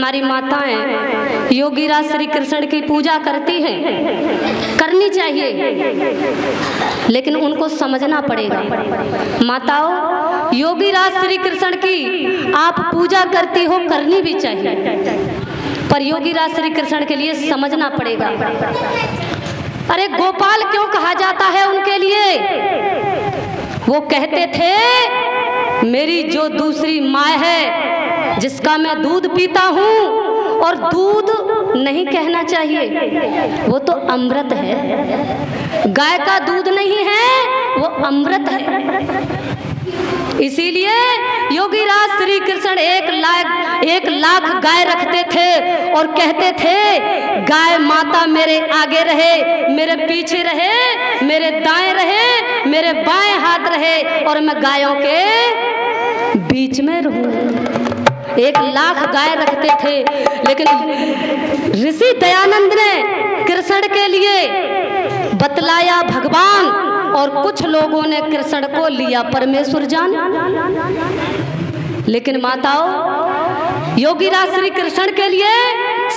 हमारी माताएं योगीराज श्री कृष्ण की पूजा करती हैं, करनी चाहिए, लेकिन उनको समझना पड़ेगा। माताओं, योगीराज श्री कृष्ण की आप पूजा करती हो, करनी भी चाहिए, पर योगीराज श्री कृष्ण के लिए समझना पड़ेगा। अरे गोपाल क्यों कहा जाता है उनके लिए? वो कहते थे मेरी जो दूसरी माँ है जिसका मैं दूध पीता हूँ, और दूध नहीं कहना चाहिए, वो तो अमृत है, गाय का दूध नहीं है, वो अमृत है। इसीलिए योगीराज श्री कृष्ण 1 लाख गाय रखते थे और कहते थे गाय माता मेरे आगे रहे, मेरे पीछे रहे, मेरे दाएं रहे, मेरे बाएं हाथ रहे, और मैं गायों के बीच में रहूं। 1 लाख गाय रखते थे। लेकिन ऋषि दयानंद ने कृष्ण के लिए बतलाया भगवान, और कुछ लोगों ने कृष्ण को लिया परमेश्वर जान। लेकिन माताओं, योगीराज श्री कृष्ण के लिए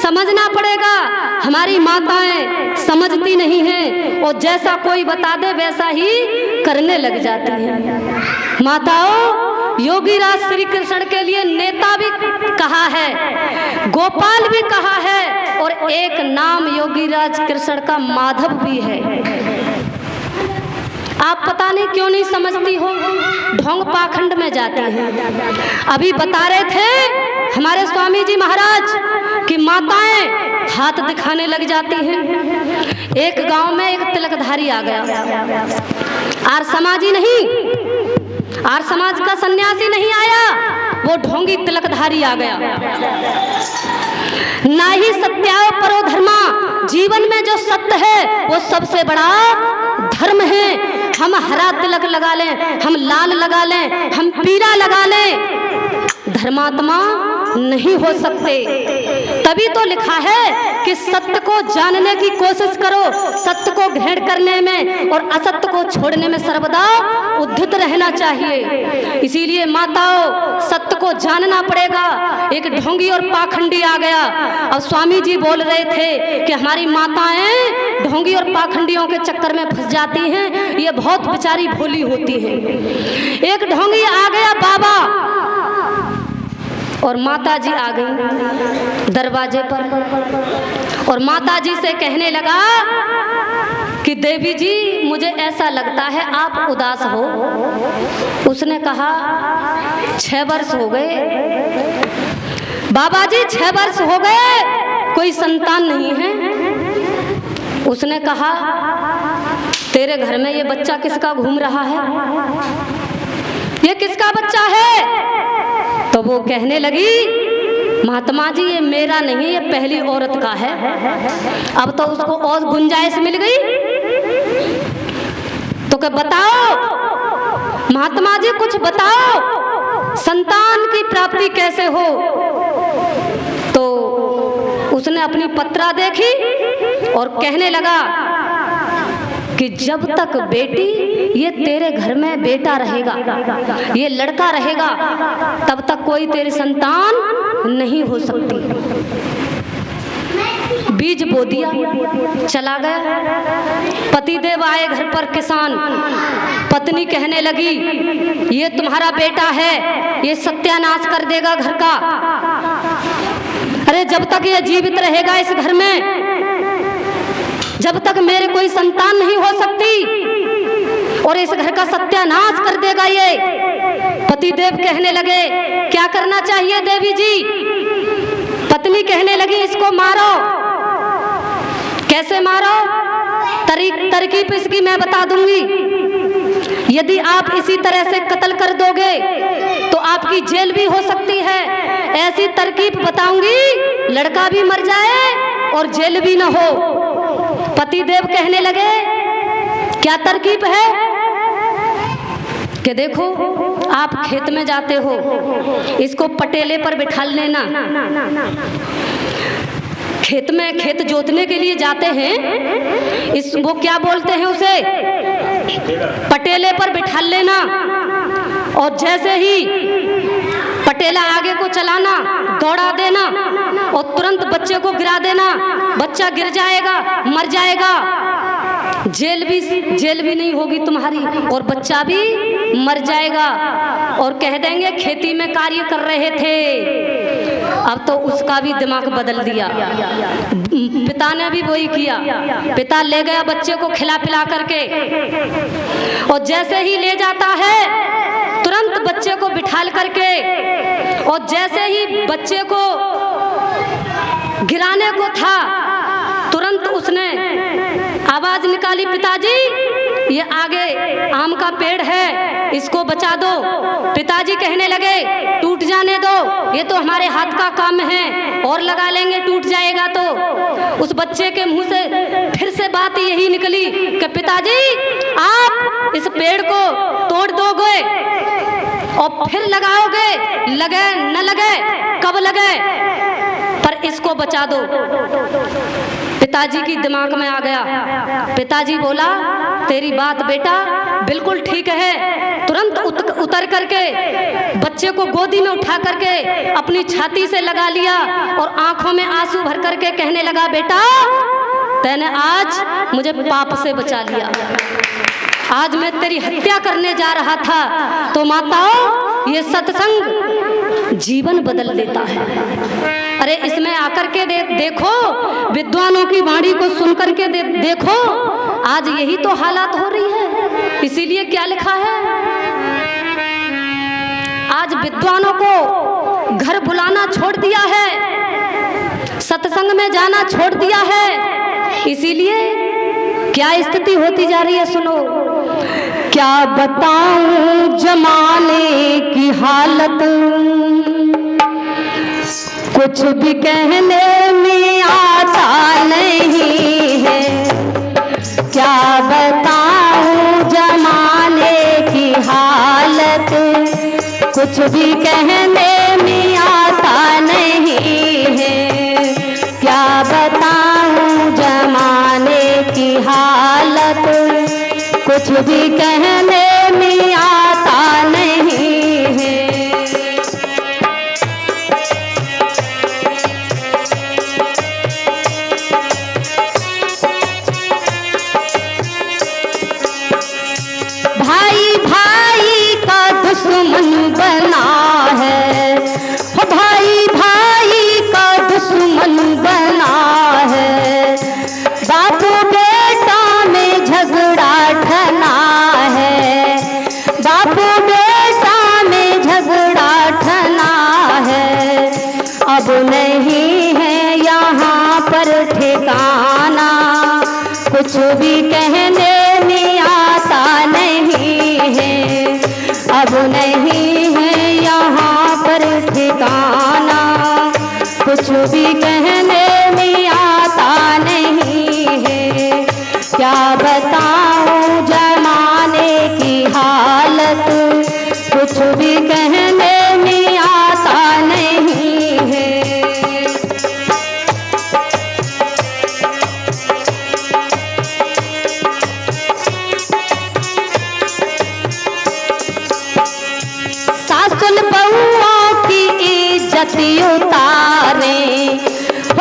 समझना पड़ेगा। हमारी माताएं समझती नहीं हैं, और जैसा कोई बता दे वैसा ही करने लग जाती हैं। माताओं, योगीराज श्री कृष्ण के लिए नेता भी कहा है, गोपाल भी कहा है, और एक नाम योगीराज कृष्ण का माधव भी है। आप पता नहीं क्यों नहीं समझती हो, ढोंग पाखंड में जाते हैं। अभी बता रहे और हमारे स्वामी जी महाराज की माताएं हाथ दिखाने लग जाती हैं। एक गांव में एक तिलकधारी आ गया, आर समाजी नहीं, आर समाज का सन्यासी नहीं आया, वो ढोंगी तिलकधारी आ गया। ना ही सत्याव परो धर्मा, जीवन में जो सत्य है वो सबसे बड़ा धर्म है। हम हरा तिलक लगा लें, हम लाल लगा लें, हम पीला लगा लें, धर्मात्मा नहीं हो सकते। तभी तो लिखा है कि सत्य को जानने की कोशिश करो, सत्य को ग्रहण करने में और असत्य को छोड़ने में सर्वदा उद्यत रहना चाहिए। इसीलिए माताओं, सत्य को जानना पड़ेगा। एक ढोंगी और पाखंडी आ गया। अब स्वामी जी बोल रहे थे कि हमारी माताएं ढोंगी और पाखंडियों के चक्कर में फंस जाती हैं, ये बहुत बेचारी भोली होती हैं। एक ढोंगी आ गया बाबा, और माता जी आ गई दरवाजे पर, और माता जी से कहने लगा कि देवी जी, मुझे ऐसा लगता है आप उदास हो। उसने कहा 6 वर्ष हो गए बाबा जी, 6 वर्ष हो गए, कोई संतान नहीं है। उसने कहा तेरे घर में ये बच्चा किसका घूम रहा है, ये किसका बच्चा है? तो वो कहने लगी महात्मा जी, ये मेरा नहीं है, ये पहली औरत का है। अब तो उसको और गुंजाइश मिल गई, तो क्या बताओ महात्मा जी, कुछ बताओ, संतान की प्राप्ति कैसे हो? तो उसने अपनी पत्रा देखी और कहने लगा कि जब तक बेटी, ये तेरे घर में बेटा रहेगा, ये लड़का रहेगा, तब तक कोई तेरी संतान नहीं हो सकती। बीज बो दिया, चला गया। पतिदेव आए घर पर, किसान। पत्नी कहने लगी ये तुम्हारा बेटा है, ये सत्यानाश कर देगा घर का। अरे जब तक ये जीवित रहेगा इस घर में, जब तक मेरे कोई संतान नहीं हो सकती, और इस घर का सत्यानाश कर देगा ये। पतिदेव कहने लगे क्या करना चाहिए देवी जी? पत्नी कहने लगी इसको मारो। कैसे मारो? तरकीब इसकी मैं बता दूंगी। यदि आप इसी तरह से कत्ल कर दोगे तो आपकी जेल भी हो सकती है। ऐसी तरकीब बताऊंगी, लड़का भी मर जाए और जेल भी न हो। पतिदेव कहने लगे क्या तरकीब है? कि देखो, आप खेत में जाते हो, इसको पटेले पर बिठा लेना। खेत में खेत जोतने के लिए जाते हैं, वो क्या बोलते हैं उसे, पटेले पर बिठा लेना। और जैसे ही पटेला आगे को चलाना, दौड़ा देना, और तुरंत बच्चे को गिरा देना, बच्चा गिर जाएगा, मर जाएगा, जेल भी नहीं होगी तुम्हारी और बच्चा भी मर जाएगा। और कह देंगे खेती में कार्य कर रहे थे। अब तो उसका भी दिमाग बदल दिया। पिता ने भी वही किया। पिता ले गया बच्चे को खिला पिला करके, और जैसे ही ले जाता है तुरंत बच्चे को बिठाल करके, और जैसे ही बच्चे को गिराने को था तुरंत उसने आवाज निकाली, पिताजी ये आगे आम का पेड़ है, इसको बचा दो। पिताजी कहने लगे टूट जाने दो, ये तो हमारे हाथ का काम है, और लगा लेंगे टूट जाएगा तो। उस बच्चे के मुंह से फिर से बात यही निकली कि पिताजी आप इस पेड़ को तोड़ दोगे और फिर लगाओगे, लगे न लगे, कब लगे, पर इसको बचा दो। पिताजी की दिमाग में आ गया। पिताजी बोला तेरी बात बेटा बिल्कुल ठीक है। तुरंत उतर करके बच्चे को गोदी में उठा करके अपनी छाती से लगा लिया और आंखों में आंसू भर करके कहने लगा, बेटा तैने आज मुझे पाप से बचा लिया, आज मैं तेरी हत्या करने जा रहा था। तो माताओं ये सत्संग जीवन बदल देता है। अरे इसमें आकर के देखो, विद्वानों की वाणी को सुन करके देखो, आज यही तो हालात हो रही है। इसीलिए क्या लिखा है, आज विद्वानों को घर बुलाना छोड़ दिया है, सत्संग में जाना छोड़ दिया है। इसीलिए क्या स्थिति होती जा रही है, सुनो। क्या बताऊं जमाने की हालत, कुछ भी कहने में आता नहीं है। क्या बताऊं जमाने की हालत, कुछ भी कहने में आता नहीं है। क्या बताऊं जमाने की हालत, कुछ भी कहने में आता नहीं है। भाई भाई का दुश्मन बना है, भाई भाई का दुश्मन बना है। बाप बेटा में झगड़ा ठना है, बाप बेटा में झगड़ा ठना है। अब नहीं है यहाँ पर ठिकाना, कुछ भी कहने में आता नहीं है। अब नहीं है यहाँ पर ठिकाना, कुछ भी कहने में आता नहीं है। क्या बताऊं जमाने की हालत, कुछ भी कहने में आता नहीं है। सासुल बहुओं की इज्जत उतारे,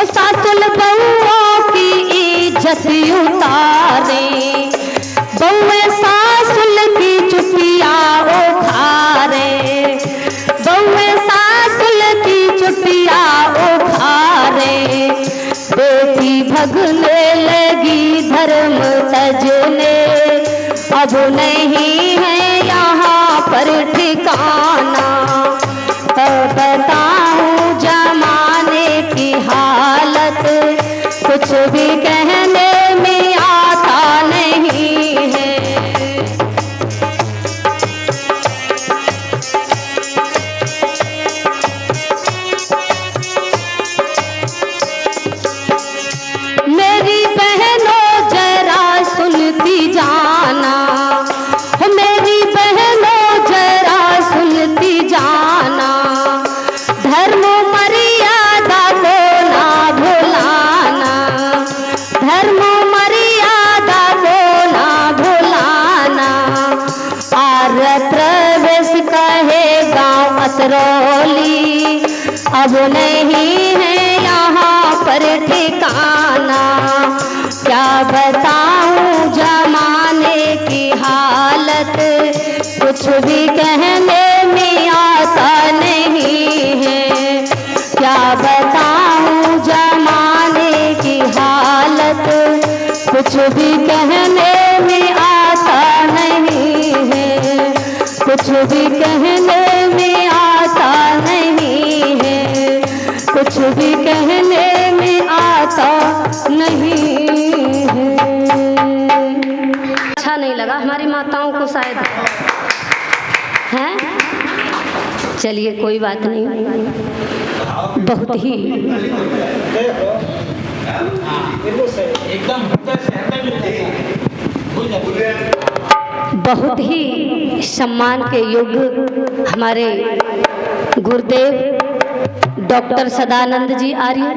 सासुल बहुओं की इज्जत उतारे। बहुए सासुल की चुटिया उखारे, बहुए सासुल की चुटिया उखारे। बेटी भगने लगी धर्म तजने, अब नहीं है यहाँ पर ठिकाना। बताऊं जमाने की हालत, कुछ भी कहने में आता नहीं है। मेरी बहनों जरा सुनती जाना, मेरी जमाना, क्या बताऊं जमाने की हालत, कुछ भी कहने में आता नहीं है। क्या बताऊं जमाने की हालत, कुछ भी कहने में आता नहीं है, कुछ भी कहने में आता नहीं है, कुछ भी कहने में आता नहीं है। अच्छा नहीं लगा हमारी माताओं को शायद, हैं? चलिए कोई बात नहीं, बहुत ही बहुत ही सम्मान के योग्य हमारे गुरुदेव डॉक्टर सदानंद जी आर्य,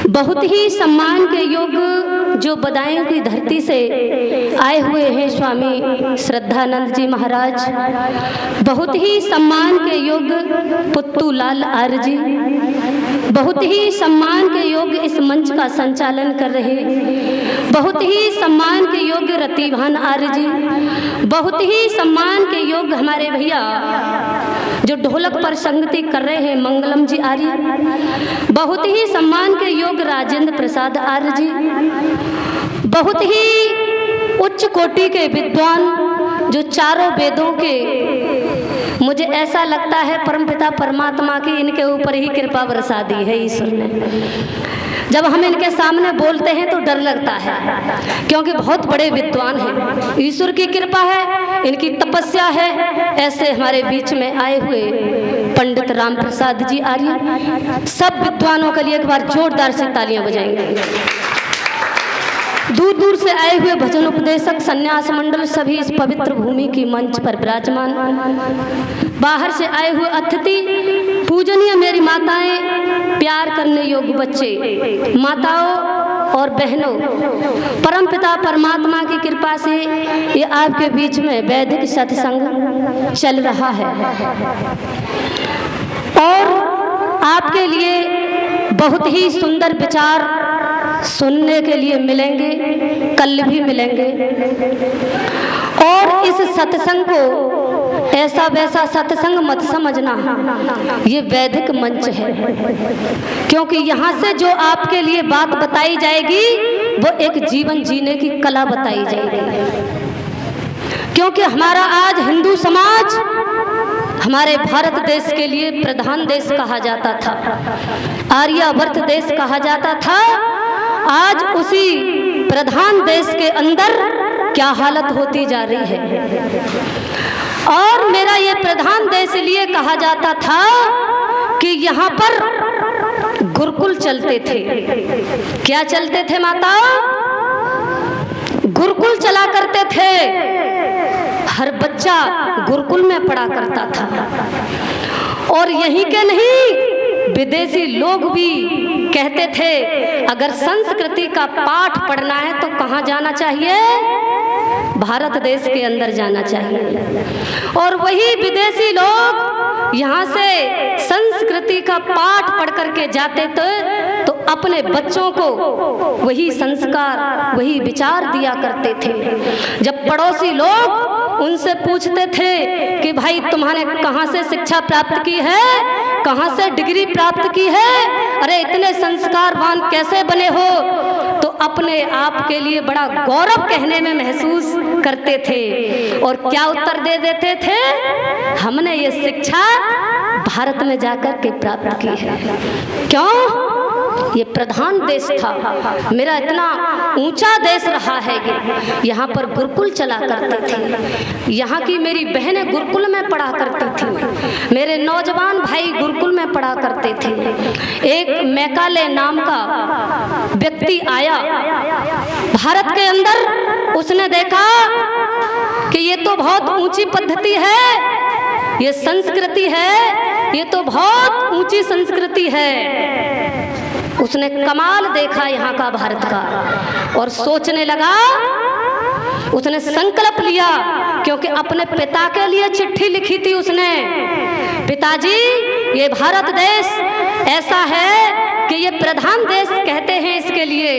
बहुत ही सम्मान के योग्य जो बदायूं की धरती से आए हुए हैं स्वामी श्रद्धानंद जी महाराज, बहुत ही सम्मान के योग्य पुत्तू लाल आर्य जी, बहुत ही सम्मान के योग्य इस मंच का संचालन कर रहे, बहुत ही सम्मान के योग्य रतिभान आर्य जी, बहुत ही सम्मान के योग्य हमारे भैया जो ढोलक पर संगति कर रहे हैं मंगलम जी आर्य, बहुत ही सम्मान के योग्य राजेंद्र प्रसाद आर्य जी, बहुत ही उच्च कोटि के विद्वान जो चारों वेदों के, मुझे ऐसा लगता है परमपिता परमात्मा की इनके ऊपर ही कृपा बरसा दी है ईश्वर ने। जब हम इनके सामने बोलते हैं तो डर लगता है, क्योंकि बहुत बड़े विद्वान हैं, ईश्वर की कृपा है, इनकी तपस्या है। ऐसे हमारे बीच में आए हुए पंडित राम प्रसाद जी आर्य, सब विद्वानों के लिए एक बार जोरदार से तालियां बजाएंगे। दूर दूर से आए हुए भजन उपदेशक, संन्यास मंडल सभी इस पवित्र भूमि की मंच पर विराजमान, बाहर से आए हुए अतिथि, पूजनीय मेरी माताएं, प्यार करने योग्य बच्चे, माताओं और बहनों, परमपिता परमात्मा की कृपा से ये आपके बीच में वैदिक सत्संग चल रहा है और आपके लिए बहुत ही सुंदर विचार सुनने के लिए मिलेंगे, कल भी मिलेंगे। और इस सत्संग को ऐसा वैसा सत्संग मत समझना, ये वैदिक मंच है, क्योंकि यहाँ से जो आपके लिए बात बताई जाएगी वो एक जीवन जीने की कला बताई जाएगी। क्योंकि हमारा आज हिंदू समाज हमारे भारत देश के लिए प्रधान देश कहा जाता था, आर्यावर्त देश कहा जाता था। आज उसी प्रधान देश के अंदर क्या हालत होती जा रही है। और मेरा ये प्रधान देश इसलिए कहा जाता था कि यहाँ पर गुरुकुल चलते थे। क्या चलते थे माता? गुरुकुल चला करते थे। हर बच्चा गुरुकुल में पढ़ा करता था। और यहीं के नहीं, विदेशी लोग भी कहते थे अगर संस्कृति का पाठ पढ़ना है तो कहाँ जाना चाहिए? भारत देश के अंदर जाना चाहिए। और वही विदेशी लोग यहाँ से संस्कृति का पाठ पढ़ करके जाते थे तो अपने बच्चों को वही संस्कार, वही विचार दिया करते थे। जब पड़ोसी लोग उनसे पूछते थे कि भाई तुम्हारे कहाँ से शिक्षा प्राप्त की है, कहाँ से डिग्री प्राप्त की है, अरे इतने संस्कारवान कैसे बने हो, तो अपने आप के लिए बड़ा गौरव कहने में महसूस करते थे। और क्या उत्तर दे देते थे? हमने ये शिक्षा भारत में जाकर के प्राप्त की है। क्यों? ये प्रधान देश था, मेरा इतना ऊंचा देश रहा है ये। यहाँ पर गुरुकुल चला करते थे। यहाँ की मेरी बहनें गुरुकुल में पढ़ा करती थी, मेरे नौजवान भाई गुरुकुल में पढ़ा करते थे। एक मैकाले नाम का व्यक्ति आया भारत के अंदर, उसने देखा कि ये तो बहुत ऊंची पद्धति है, ये संस्कृति है, ये तो बहुत ऊंची संस्कृति है। उसने कमाल देखा यहाँ का भारत का और सोचने लगा, उसने संकल्प लिया, क्योंकि अपने पिता के लिए चिट्ठी लिखी थी उसने, पिताजी ये भारत देश ऐसा है कि ये प्रधान देश कहते हैं इसके लिए,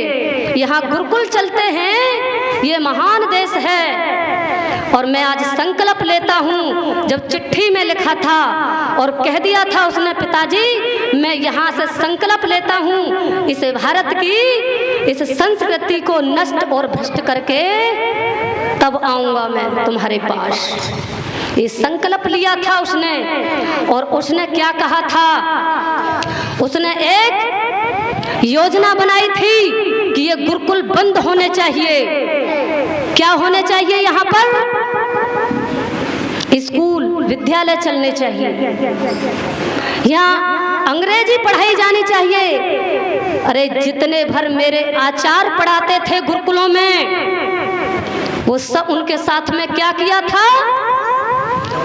यहाँ गुरुकुल चलते हैं, ये महान देश है। और मैं आज संकल्प लेता हूँ, जब चिट्ठी में लिखा था और कह दिया था उसने, पिताजी मैं यहाँ से संकल्प लेता हूँ, इस भारत की इस संस्कृति को नष्ट और भ्रष्ट करके तब आऊँगा मैं तुम्हारे पास। ये संकल्प लिया था उसने। और उसने क्या कहा था, उसने एक योजना बनाई थी कि ये गुरुकुल बंद होने चाहिए। क्या होने चाहिए, यहाँ पर स्कूल विद्यालय चलने चाहिए, यहाँ अंग्रेजी पढ़ाई जानी चाहिए। अरे जितने भर मेरे आचार्य पढ़ाते थे गुरुकुलों में, वो सब उनके साथ में क्या किया था,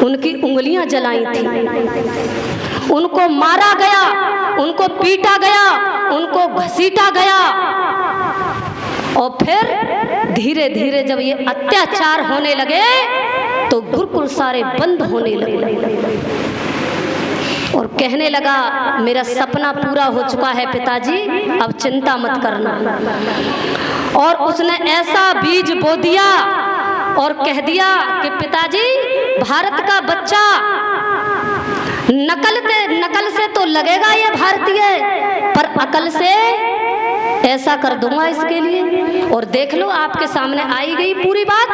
उनकी उंगलियां जलाई थी, उनको मारा गया, उनको पीटा गया, उनको घसीटा गया। और फिर धीरे धीरे जब ये अत्याचार होने लगे तो गुरुकुल सारे बंद होने लगे। और कहने लगा मेरा सपना पूरा हो चुका है पिताजी, अब चिंता मत करना। और उसने ऐसा बीज बो दिया और कह दिया कि पिताजी भारत का बच्चा नकल से तो लगेगा ये भारतीय, पर अकल से ऐसा कर दूंगा इसके लिए। और देख लो आपके सामने आई गई पूरी बात।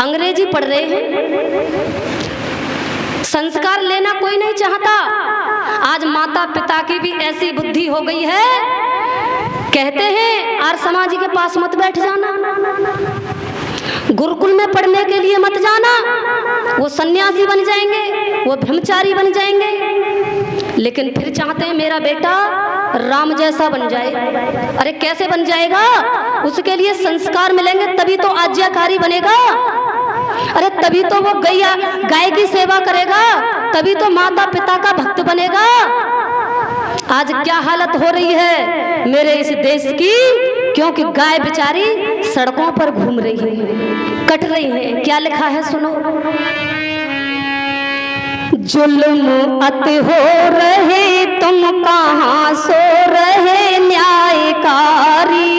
अंग्रेजी पढ़ रहे हैं, संस्कार लेना कोई नहीं चाहता। आज माता पिता की भी ऐसी बुद्धि हो गई है, कहते हैं आर्य समाजी के पास मत बैठ जाना, गुरुकुल में पढ़ने के लिए मत जाना, वो सन्यासी बन जाएंगे, वो ब्रह्मचारी बन जाएंगे। लेकिन फिर चाहते हैं मेरा बेटा राम जैसा बन जाए। अरे कैसे बन जाएगा, उसके लिए संस्कार मिलेंगे तभी तो आज्ञाकारी बनेगा। अरे तभी तो वो गाय की सेवा करेगा, तभी तो माता पिता का भक्त बनेगा। आज क्या हालत हो रही है मेरे इस देश की, क्योंकि गाय बेचारी सड़कों पर घूम रही है, कट रही है। क्या लिखा है सुनो, जुल्म अति हो रहे तुम कहाँ सो रहे न्यायकारी,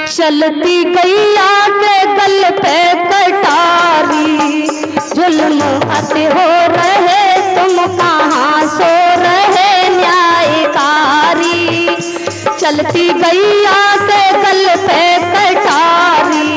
चलती गैया के गल पे कटारी। जुल्म अति हो रहे तुम कहाँ सो रहे न्यायकारी, चलती गैया के गल पे कटारी।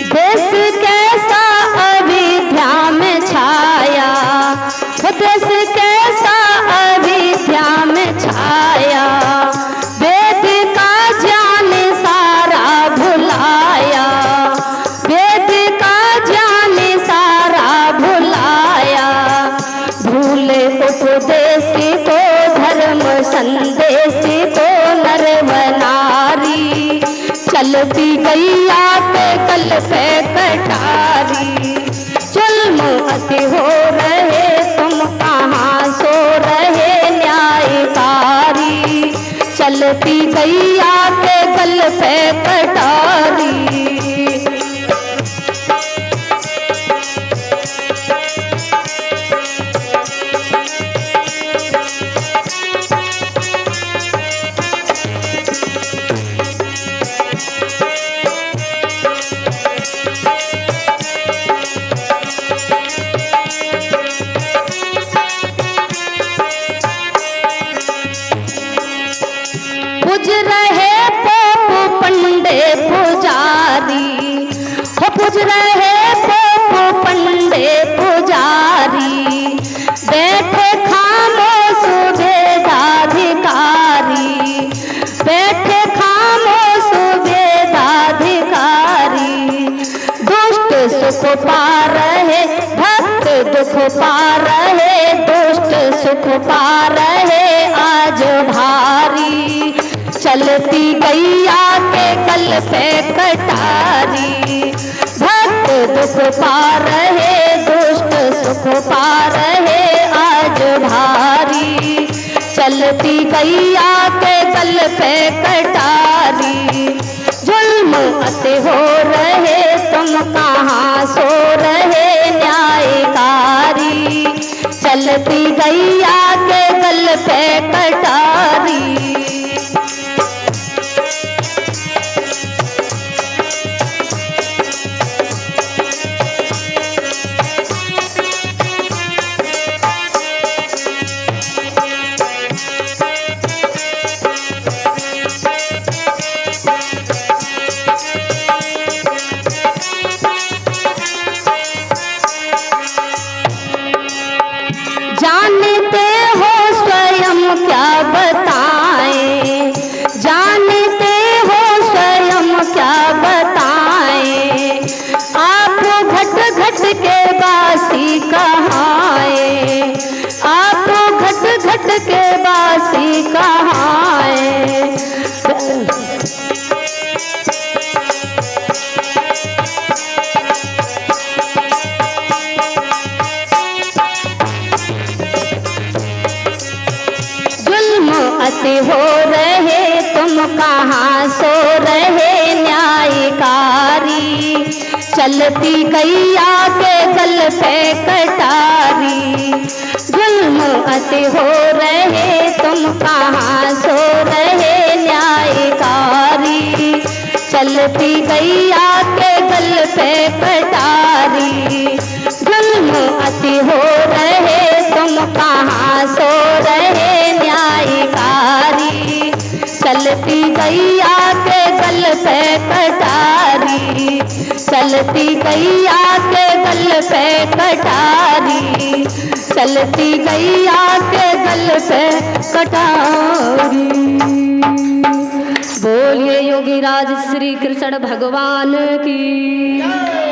देश कैसा अविद्या में छाया, देश कैसा अविद्या में छाया, वेद का ज्ञान सारा भुलाया, वेद का ज्ञान सारा भुलाया। भूले उपदेश को धर्म संदेश को नर नारी, चलती गैया के गल पे कटारी। जुल्म अति हो रहे तुम कहाँ सो रहे न्यायकारी, चलती गैया के गल पे कटारी। पूज रहे पोप पंडे पुजारी, हो पूज रहे पोप पंडे पुजारी, बैठे खामोश वेदाधिकारी, बैठे खामोश वेदाधिकारी। दुष्ट सुख पा रहे भक्त दुख पा रहे, दुष्ट सुख पा रहे आज भारी, चलती गैया के गल पे कटारी। भक्त दुख पा रहे दुष्ट सुख पा रहे आज भारी, चलती गैया के गल पे कटारी। जुल्म अति हो रहे तुम कहाँ सो रहे न्यायकारी। चलती गैया के गल पे कटारी। जानते हो स्वयं क्या बताएं, जानते हो स्वयं क्या बताएं। आप घट घट के बासी कहाएं, आप घट घट के बासी कहाएं। अति हो रहे तुम कहाँ सो रहे न्यायकारी। चलती गैया के गल पे कटारी। जुल्म अति हो रहे तुम कहाँ सो रहे न्यायकारी। चलती गैया के गल पे कटारी। जुल्म अति हो रहे तुम कहाँ सो रहे न्यायकारी। चलती गैया के गल पे कटारी। चलती गैया के गल पे कटारी। चलती गैया के गल पे कटारी। बोलिए योगीराज श्री कृष्ण भगवान की।